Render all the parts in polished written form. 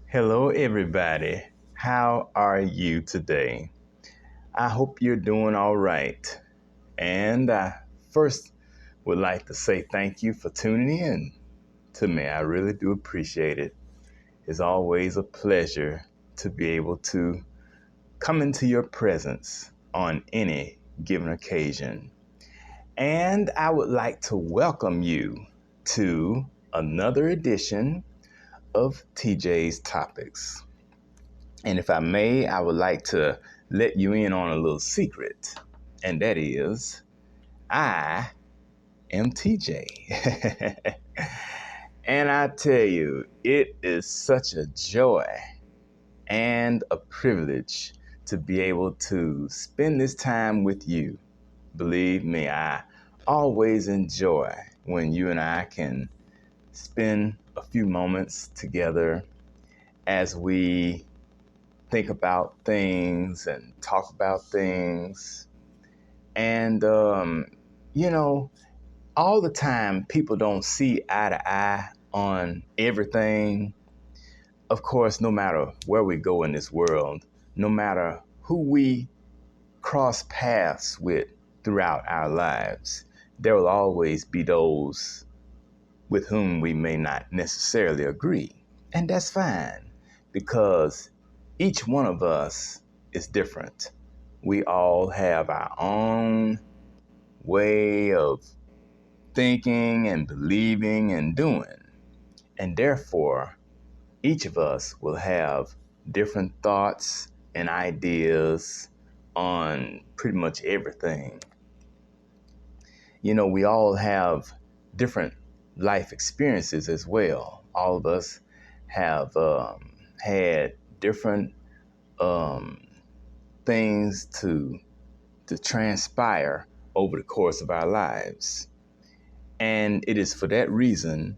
Hello, everybody. How are you today? I hope you're doing all right. And I first would like to say thank you for tuning in to me. I really do appreciate it. It's always a pleasure to be able to come into your presence on any given occasion. And I would like to welcome you to another edition of TJ's Topics. And if I may, I would like to let you in on a little secret, and that is I am TJ. And I tell you, it is such a joy and a privilege to be able to spend this time with you. Believe me, I always enjoy when you and I can spend a few moments together as we think about things and talk about things. And, you know, all the time people don't see eye to eye on everything. Of course, no matter where we go in this world, no matter who we cross paths with throughout our lives, there will always be those with whom we may not necessarily agree. And that's fine because each one of us is different. We all have our own way of thinking and believing and doing. And therefore, each of us will have different thoughts and ideas on pretty much everything. You know, we all have different life experiences as well. All of us have had different um, things to transpire over the course of our lives. And it is for that reason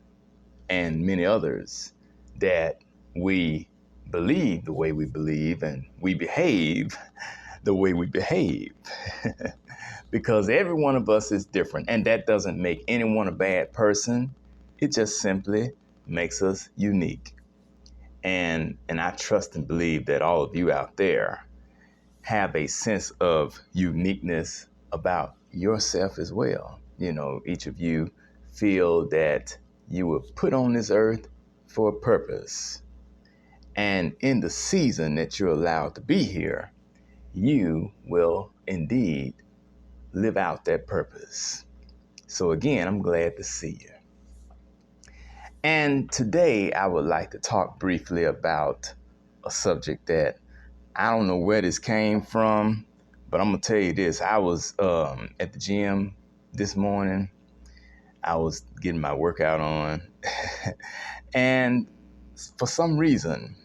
and many others that we believe the way we believe and we behave the way we behave. Because every one of us is different, and that doesn't make anyone a bad person. It just simply makes us unique. And I trust and believe that all of you out there have a sense of uniqueness about yourself as well. You know, each of you feel that you were put on this earth for a purpose. And in the season that you're allowed to be here, you will indeed live out that purpose. So again, I'm glad to see you. And today I would like to talk briefly about a subject that I don't know where this came from, but I'm gonna tell you this. I was at the gym this morning. I was getting my workout on, and for some reason,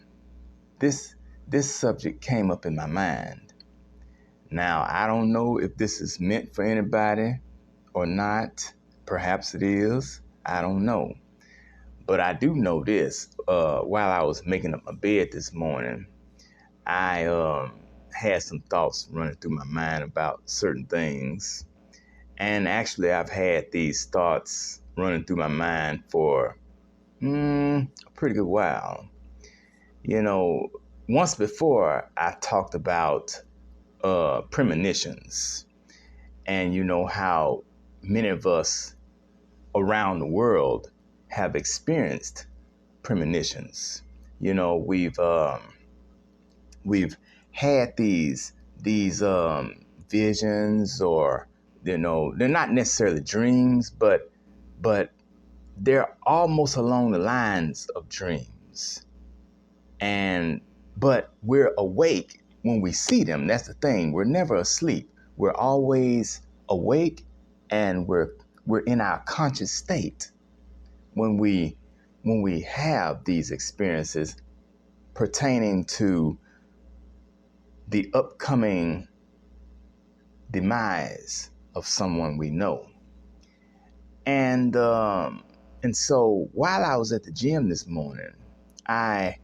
this this subject came up in my mind. Now I don't know if this is meant for anybody or not. Perhaps it is. I don't know. But I do know this. While I was making up my bed this morning, I had some thoughts running through my mind about certain things. And actually, I've had these thoughts running through my mind for a pretty good while. You know, once before, I talked about premonitions and you know how many of us around the world have experienced premonitions. You know, we've had these visions, or you know, they're not necessarily dreams, but they're almost along the lines of dreams. And but we're awake when we see them. That's the thing. We're never asleep. We're always awake, and we're in our conscious state when we have these experiences pertaining to the upcoming demise of someone we know. And so while I was at the gym this morning, I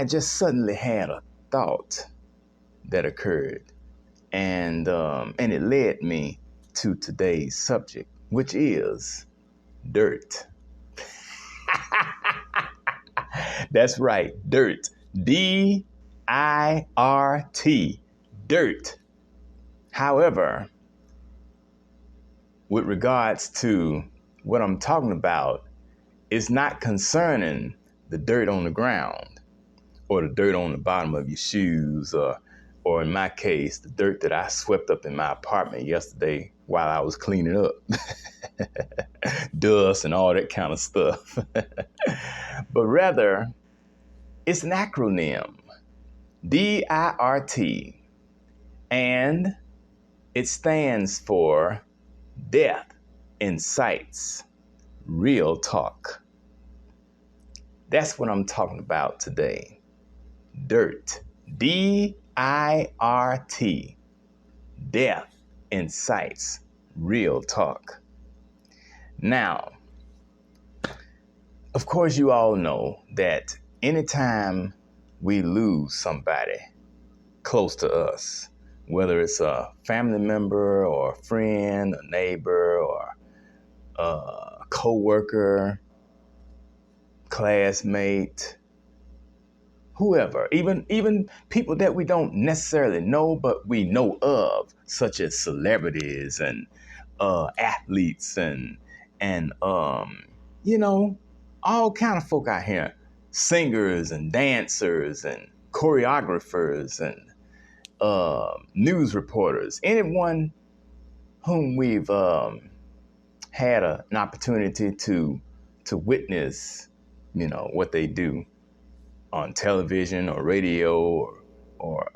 just suddenly had a thought that occurred, and it led me to today's subject, which is dirt. That's right, dirt. D-I-R-T, dirt. However, with regards to what I'm talking about, it's not concerning the dirt on the ground or the dirt on the bottom of your shoes or in my case, the dirt that I swept up in my apartment yesterday while I was cleaning up. Dust and all that kind of stuff. But rather, it's an acronym, DIRT, and it stands for Death Incites Real Talk. That's what I'm talking about today. Dirt. DIRT. Death Incites Real Talk. Now, of course, you all know that anytime we lose somebody close to us, whether it's a family member or a friend, a neighbor, or a co-worker, classmate, whoever, even people that we don't necessarily know, but we know of, such as celebrities and athletes and you know, all kind of folk out here, singers and dancers and choreographers and news reporters, anyone whom we've had an opportunity to witness, what they do on television or radio or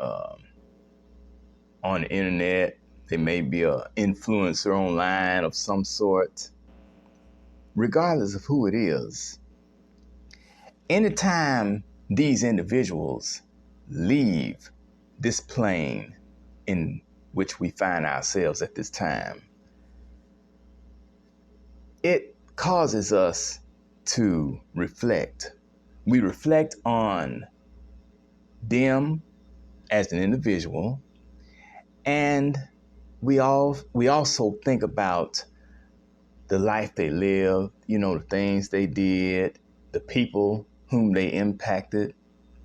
on the internet. They may be an influencer online of some sort. Regardless of who it is, anytime these individuals leave this plane in which we find ourselves at this time, it causes us to reflect. We reflect on them as an individual, and we also think about the life they lived, the things they did, the people whom they impacted,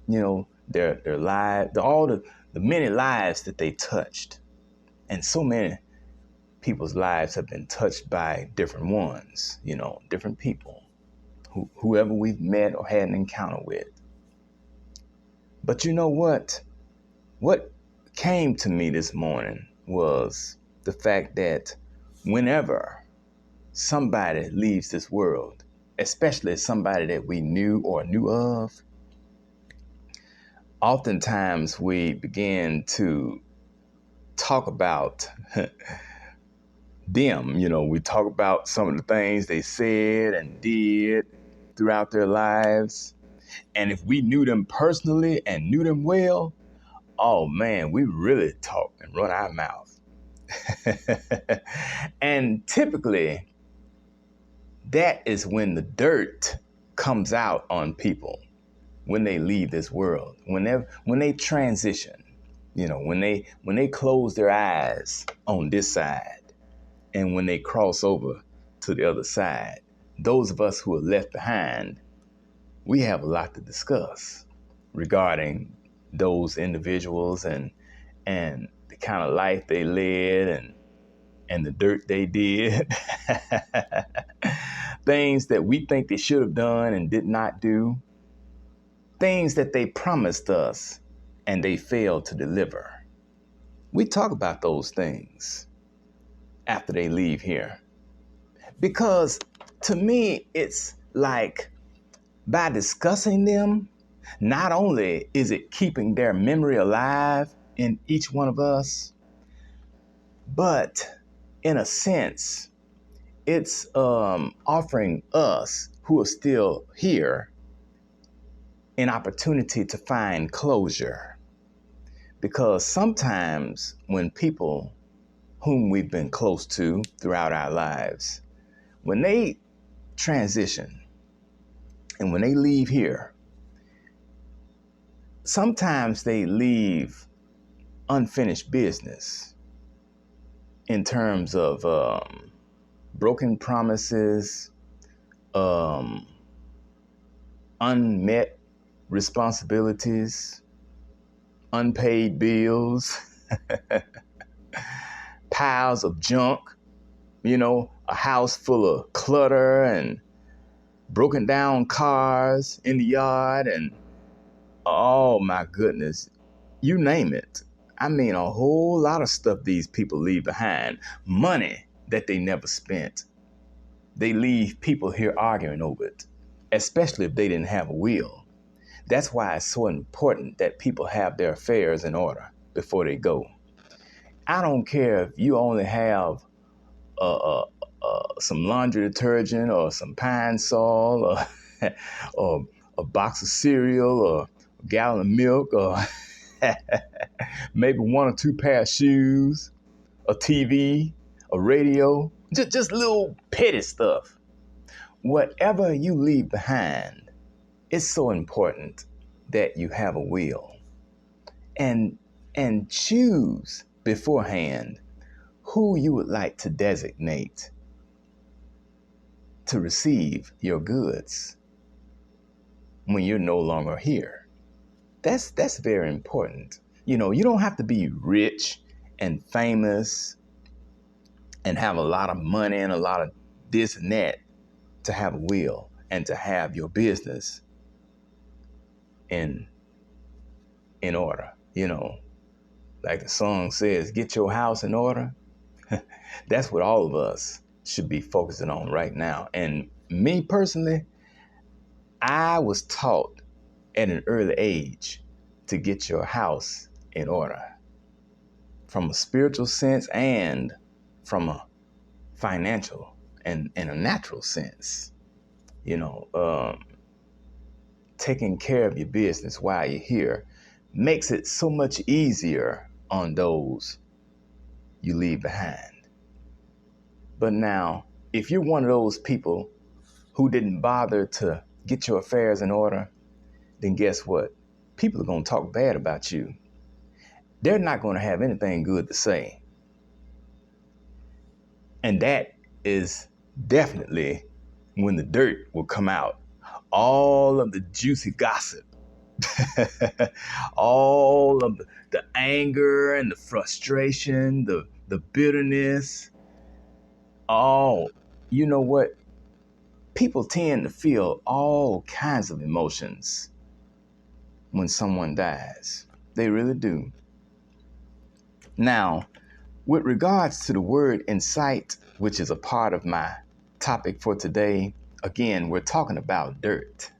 their lives, all the many lives that they touched. And so many people's lives have been touched by different ones, different people, whoever we've met or had an encounter with. But you know what? What came to me this morning was the fact that whenever somebody leaves this world, especially somebody that we knew or knew of, oftentimes we begin to talk about them. We talk about some of the things they said and did throughout their lives. And if we knew them personally and knew them well, oh man, we really talk and run our mouth. And typically, that is when the dirt comes out on people when they leave this world, when they transition, when they close their eyes on this side and when they cross over to the other side. Those of us who are left behind, we have a lot to discuss regarding those individuals and the kind of life they led and the dirt they did. Things that we think they should have done and did not do. Things that they promised us and they failed to deliver. We talk about those things after they leave here. Because to me, it's like by discussing them, not only is it keeping their memory alive in each one of us, but in a sense, it's offering us who are still here an opportunity to find closure. Because sometimes when people whom we've been close to throughout our lives, when they transition and when they leave here, sometimes they leave unfinished business in terms of broken promises, unmet responsibilities, unpaid bills, piles of junk, a house full of clutter and broken down cars in the yard, and oh my goodness, you name it. I mean, a whole lot of stuff these people leave behind. Money that they never spent. They leave people here arguing over it, especially if they didn't have a will. That's why it's so important that people have their affairs in order before they go. I don't care if you only have some laundry detergent or some pine sol or, or a box of cereal or a gallon of milk or maybe one or two pair of shoes, a TV, a radio, just little petty stuff. Whatever you leave behind, it's so important that you have a will and choose beforehand who you would like to designate to receive your goods when you're no longer here. That's very important. You don't have to be rich and famous and have a lot of money and a lot of this and that to have a will and to have your business in order. Like the song says, get your house in order. That's what all of us should be focusing on right now. And me personally, I was taught at an early age to get your house in order from a spiritual sense and from a financial and a natural sense. Taking care of your business while you're here makes it so much easier on those you leave behind. But now, if you're one of those people who didn't bother to get your affairs in order, then guess what? People are going to talk bad about you. They're not going to have anything good to say. And that is definitely when the dirt will come out. All of the juicy gossip, all of the anger and the frustration, the bitterness. Oh, you know what? People tend to feel all kinds of emotions when someone dies. They really do. Now, with regards to the word incite, which is a part of my topic for today, again, we're talking about dirt.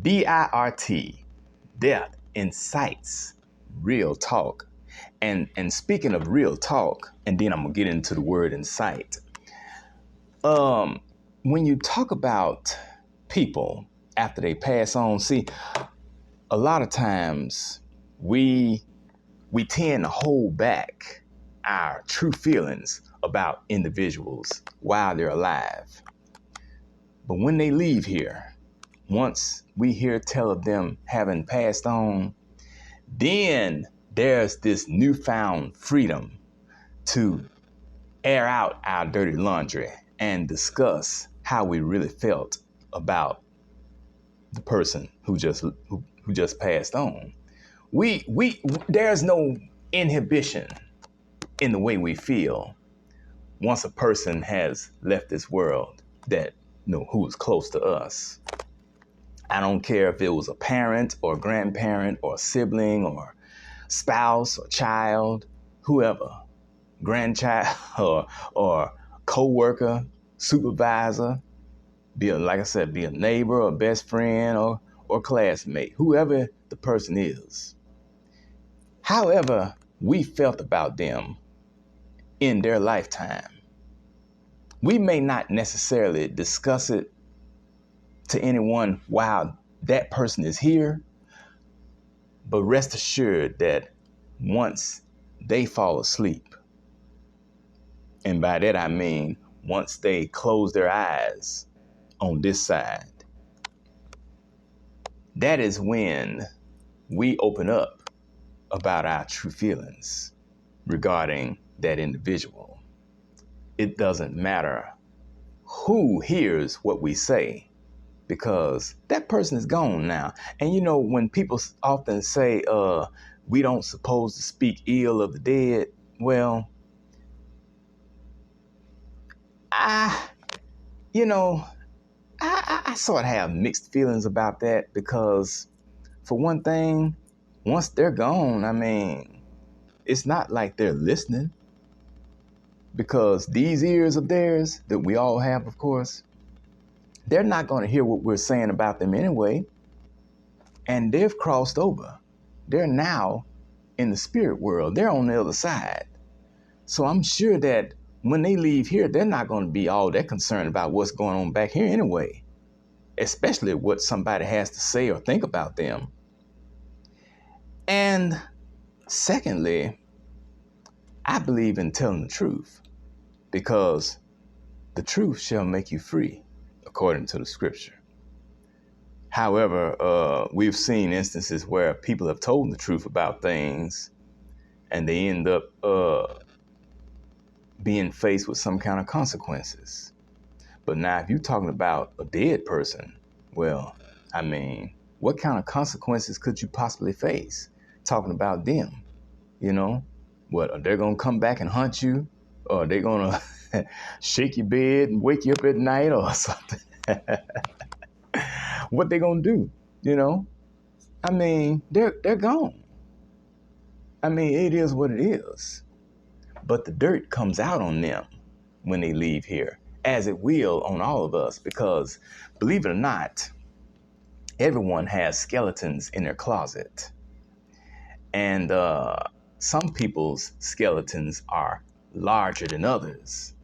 D-I-R-T, death incites real talk. And speaking of real talk, and then I'm gonna get into the word incite. When you talk about people after they pass on, see, a lot of times we tend to hold back our true feelings about individuals while they're alive. But when they leave here, once we hear tell of them having passed on, then there's this newfound freedom to air out our dirty laundry and discuss how we really felt about the person who just passed on. There's no inhibition in the way we feel once a person has left this world that who was close to us. I don't care if it was a parent or a grandparent or a sibling or spouse or child, whoever, grandchild or co-worker, supervisor, like I said, be a neighbor or best friend or classmate, whoever the person is. However we felt about them in their lifetime, we may not necessarily discuss it to anyone while that person is here, but rest assured that once they fall asleep, and by that I mean once they close their eyes on this side, that is when we open up about our true feelings regarding that individual. It doesn't matter who hears what we say. because that person is gone now. And when people often say, we don't supposed to speak ill of the dead, well, I, you know, I sort of have mixed feelings about that because, for one thing, once they're gone, I mean, it's not like they're listening, because these ears of theirs that we all have, of course, they're not going to hear what we're saying about them anyway. And they've crossed over. They're now in the spirit world. They're on the other side. So I'm sure that when they leave here, they're not going to be all that concerned about what's going on back here anyway, especially what somebody has to say or think about them. And secondly, I believe in telling the truth, because the truth shall make you free, according to the scripture. However, we've seen instances where people have told the truth about things and they end up being faced with some kind of consequences. But now, if you're talking about a dead person, well, I mean, what kind of consequences could you possibly face talking about them? What, are they going to come back and hunt you? Or are they going to shake your bed and wake you up at night or something? What they going to do? I mean, they're gone. I mean, it is what it is. But the dirt comes out on them when they leave here, as it will on all of us, because, believe it or not, everyone has skeletons in their closet. And some people's skeletons are larger than others.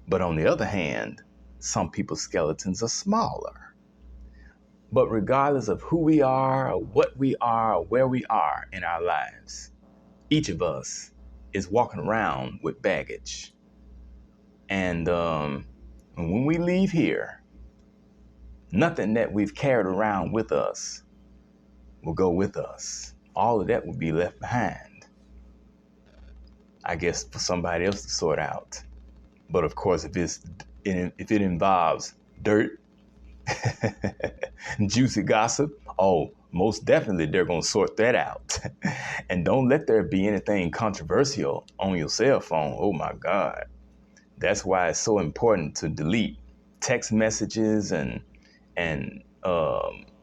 But on the other hand, some people's skeletons are smaller. But regardless of who we are, or what we are, or where we are in our lives, each of us is walking around with baggage. And when we leave here, nothing that we've carried around with us will go with us. All of that will be left behind, I guess, for somebody else to sort out. But of course, if it involves dirt, juicy gossip, oh, most definitely they're going to sort that out. And don't let there be anything controversial on your cell phone. Oh my God. That's why it's so important to delete text messages and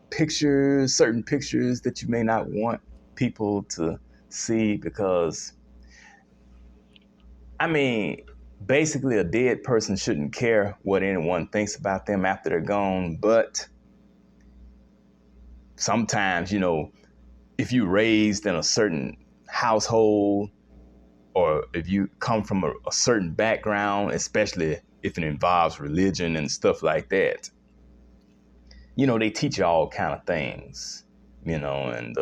pictures, certain pictures that you may not want people to see, because, I mean, basically a dead person shouldn't care what anyone thinks about them after they're gone. But sometimes, if you raised in a certain household, or if you come from a certain background, especially if it involves religion and stuff like that, they teach you all kind of things, and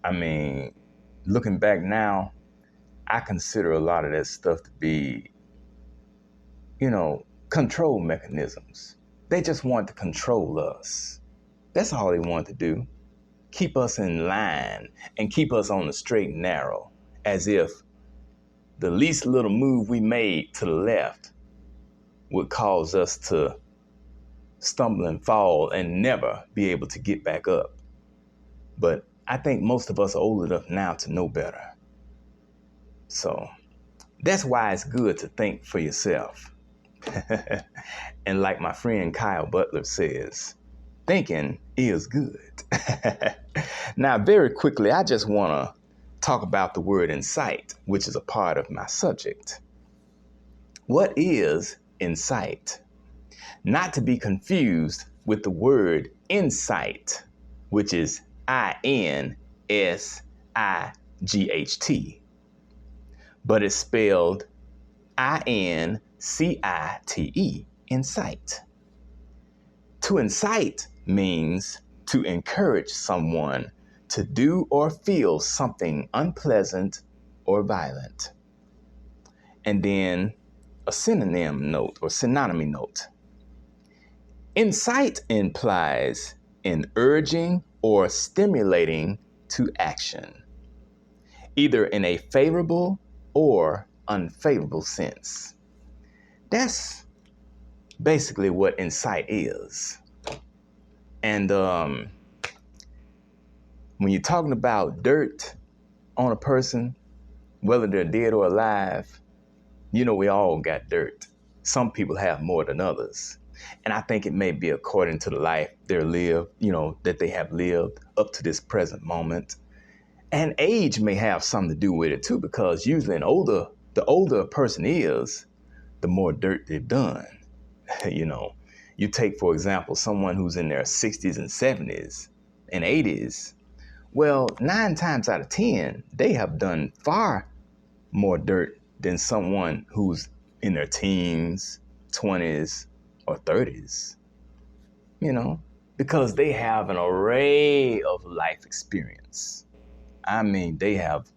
I mean, looking back now, I consider a lot of that stuff to be, control mechanisms. They just want to control us. That's all they want to do. Keep us in line and keep us on the straight and narrow, as if the least little move we made to the left would cause us to stumble and fall and never be able to get back up. But I think most of us are old enough now to know better. So that's why it's good to think for yourself. And like my friend Kyle Butler says, thinking is good. Now, very quickly, I just want to talk about the word incite, which is a part of my subject. What is incite? Not to be confused with the word insight, which is INSIGHT, but it's spelled INCITE, incite. To incite means to encourage someone to do or feel something unpleasant or violent. And then a synonym note or synonymy note. Incite implies an urging or stimulating to action, either in a favorable or unfavorable sense. That's basically what incite is. And when you're talking about dirt on a person, whether they're dead or alive, you know, we all got dirt. Some people have more than others. And I think it may be according to the life they're lived, you know, that they have lived up to this present moment. And age may have something to do with it too, because usually the older a person is, the more dirt they've done. You know, you take, for example, someone who's in their 60s and 70s and 80s. Well, 9 times out of 10, they have done far more dirt than someone who's in their teens, 20s, or 30s, you know, because they have an array of life experience. I mean, they have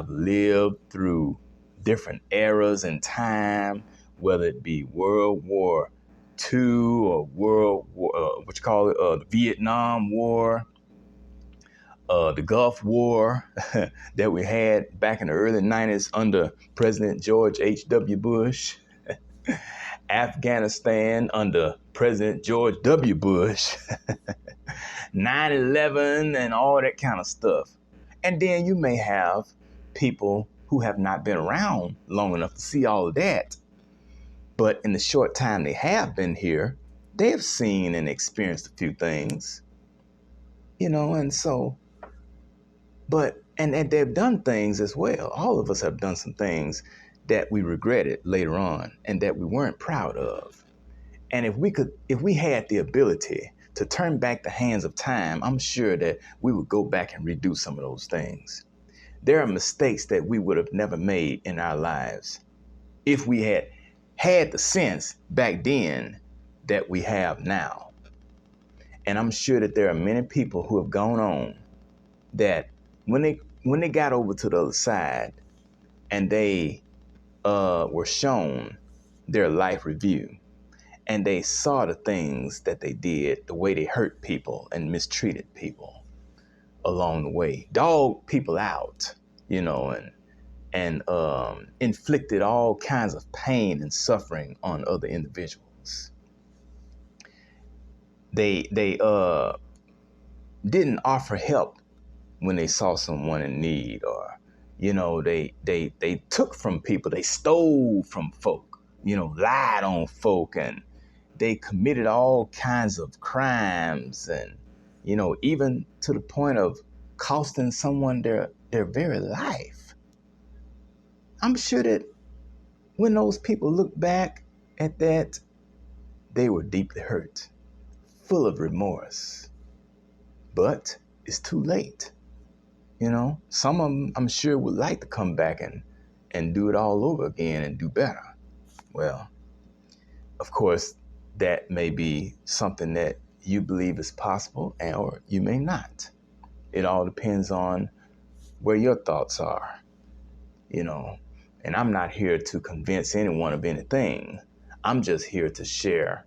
lived through different eras in time, whether it be World War II or World War, what you call it, the Vietnam War, the Gulf War that we had back in the early 90s under President George H.W. Bush, Afghanistan under President George W. Bush, 9/11 and all that kind of stuff. And then you may have people who have not been around long enough to see all of that. But in the short time they have been here, they have seen and experienced a few things, you know, and so, and they've done things as well. All of us have done some things that we regretted later on and that we weren't proud of. And if we had the ability to turn back the hands of time, I'm sure that we would go back and redo some of those things. There are mistakes that we would have never made in our lives if we had had the sense back then that we have now. And I'm sure that there are many people who have gone on that when they got over to the other side and they were shown their life review, and they saw the things that they did, the way they hurt people and mistreated people along the way, dogged people out, you know, and inflicted all kinds of pain and suffering on other individuals. They didn't offer help when they saw someone in need, or you know, they took from people, they stole from folk, you know, lied on folk, and they committed all kinds of crimes, and you know, even to the point of costing someone their very life. I'm sure that when those people look back at that, they were deeply hurt, full of remorse. But it's too late. You know, some of them I'm sure would like to come back and do it all over again and do better. Well, of course, that may be something that you believe is possible, or you may not. It all depends on where your thoughts are, you know. And I'm not here to convince anyone of anything. I'm just here to share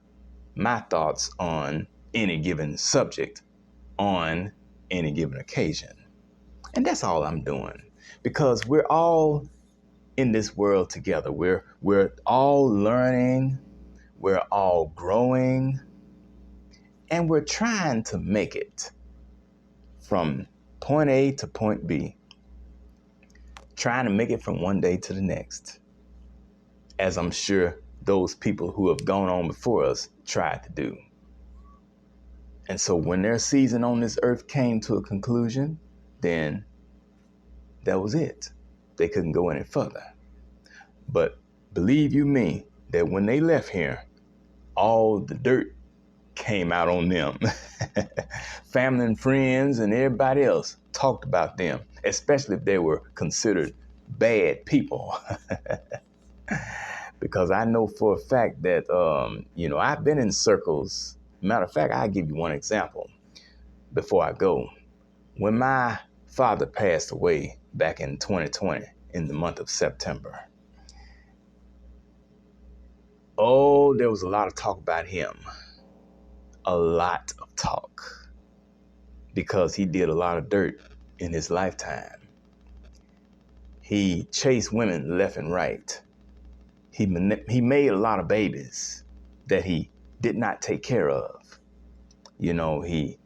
my thoughts on any given subject on any given occasion. And that's all I'm doing, because we're all in this world together. We're all learning, we're all growing, and we're trying to make it from point A to point B, trying to make it from one day to the next, as I'm sure those people who have gone on before us tried to do. And so when their season on this earth came to a conclusion, then that was it. They couldn't go any further. But believe you me, that when they left here, all the dirt came out on them. Family and friends and everybody else talked about them, especially if they were considered bad people. Because I know for a fact that, you know, I've been in circles. Matter of fact, I'll give you one example before I go. When my father passed away back in 2020, in the month of September, oh, there was a lot of talk about him. A lot of talk. Because he did a lot of dirt in his lifetime. He chased women left and right. He made a lot of babies, that he did not take care of. You know, he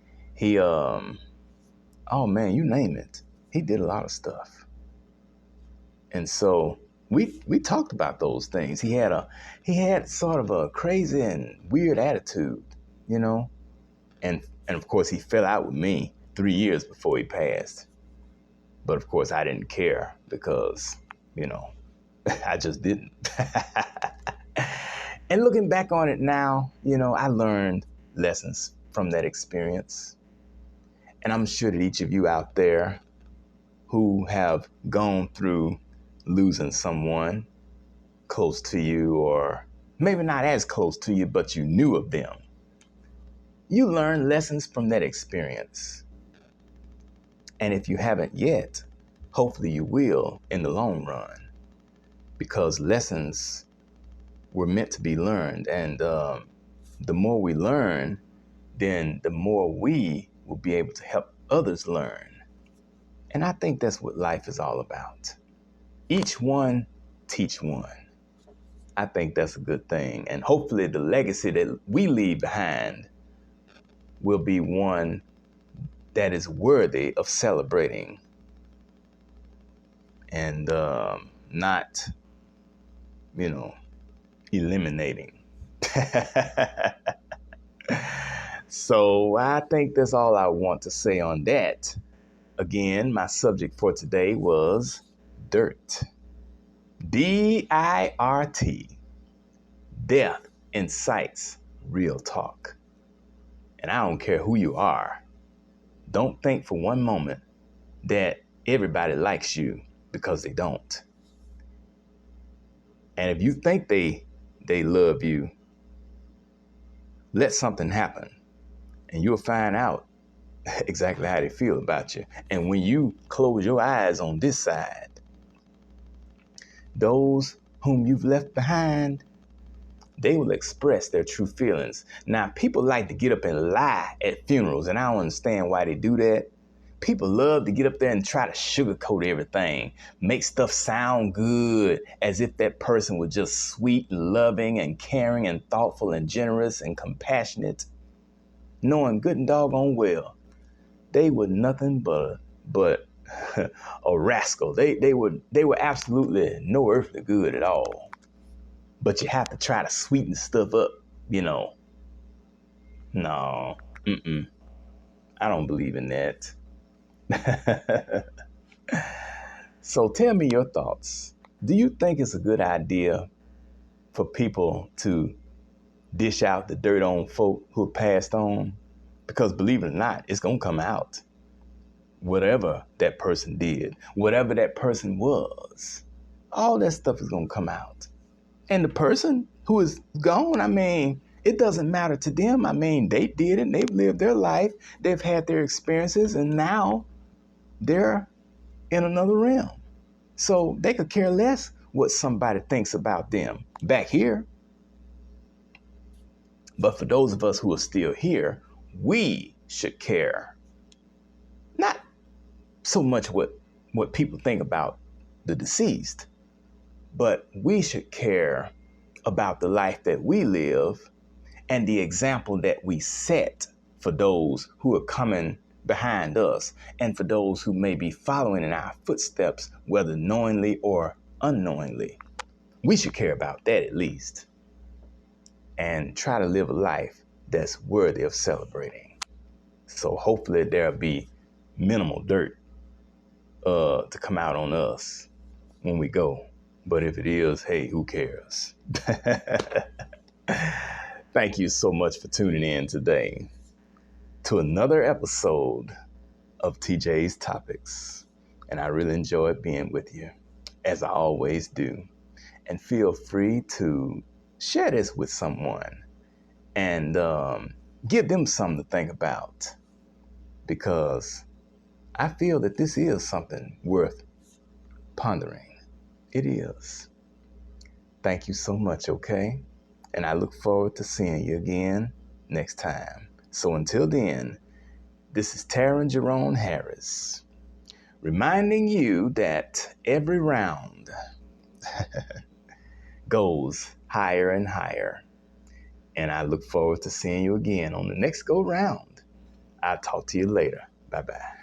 oh man, you name it. He did a lot of stuff. And so we talked about those things. He had sort of a crazy and weird attitude, you know, and of course he fell out with me 3 years before he passed. But of course I didn't care because, you know, I just didn't. And looking back on it now, you know, I learned lessons from that experience. And I'm sure that each of you out there who have gone through losing someone close to you, or maybe not as close to you, but you knew of them, you learn lessons from that experience. And if you haven't yet, hopefully you will in the long run, because lessons were meant to be learned. And the more we learn, then the more we will be able to help others learn. And I think that's what life is all about. Each one teach one. I think that's a good thing. And hopefully the legacy that we leave behind will be one that is worthy of celebrating and not, you know, eliminating. So I think that's all I want to say on that. Again, my subject for today was dirt. DIRT. Death incites real talk. And I don't care who you are. Don't think for one moment that everybody likes you, because they don't. And if you think they love you, let something happen and you'll find out exactly how they feel about you. And when you close your eyes on this side, those whom you've left behind, they will express their true feelings. Now, people like to get up and lie at funerals, and I don't understand why they do that. People love to get up there and try to sugarcoat everything, make stuff sound good, as if that person was just sweet and loving and caring and thoughtful and generous and compassionate, knowing good and doggone well they were nothing but a rascal. They were absolutely no earthly good at all. But you have to try to sweeten stuff up, you know. No, I don't believe in that. So tell me your thoughts. Do you think it's a good idea for people to dish out the dirt on folk who passed on? Because believe it or not, it's going to come out. Whatever that person did, whatever that person was, all that stuff is going to come out. And the person who is gone, I mean, it doesn't matter to them. I mean, they did it. They've lived their life. They've had their experiences, and now they're in another realm. So they could care less what somebody thinks about them back here. But for those of us who are still here, we should care. Not so much what people think about the deceased, but we should care about the life that we live and the example that we set for those who are coming behind us and for those who may be following in our footsteps, whether knowingly or unknowingly. We should care about that at least and try to live a life that's worthy of celebrating. So hopefully there'll be minimal dirt to come out on us when we go. But if it is, hey, who cares? Thank you so much for tuning in today to another episode of TJ's Topics. And I really enjoyed being with you, as I always do. And feel free to share this with someone and give them something to think about, because I feel that this is something worth pondering. It is. Thank you so much, okay? And I look forward to seeing you again next time. So until then, this is Taryn Jerome Harris, reminding you that every round goes higher and higher. And I look forward to seeing you again on the next go round. I'll talk to you later. Bye bye.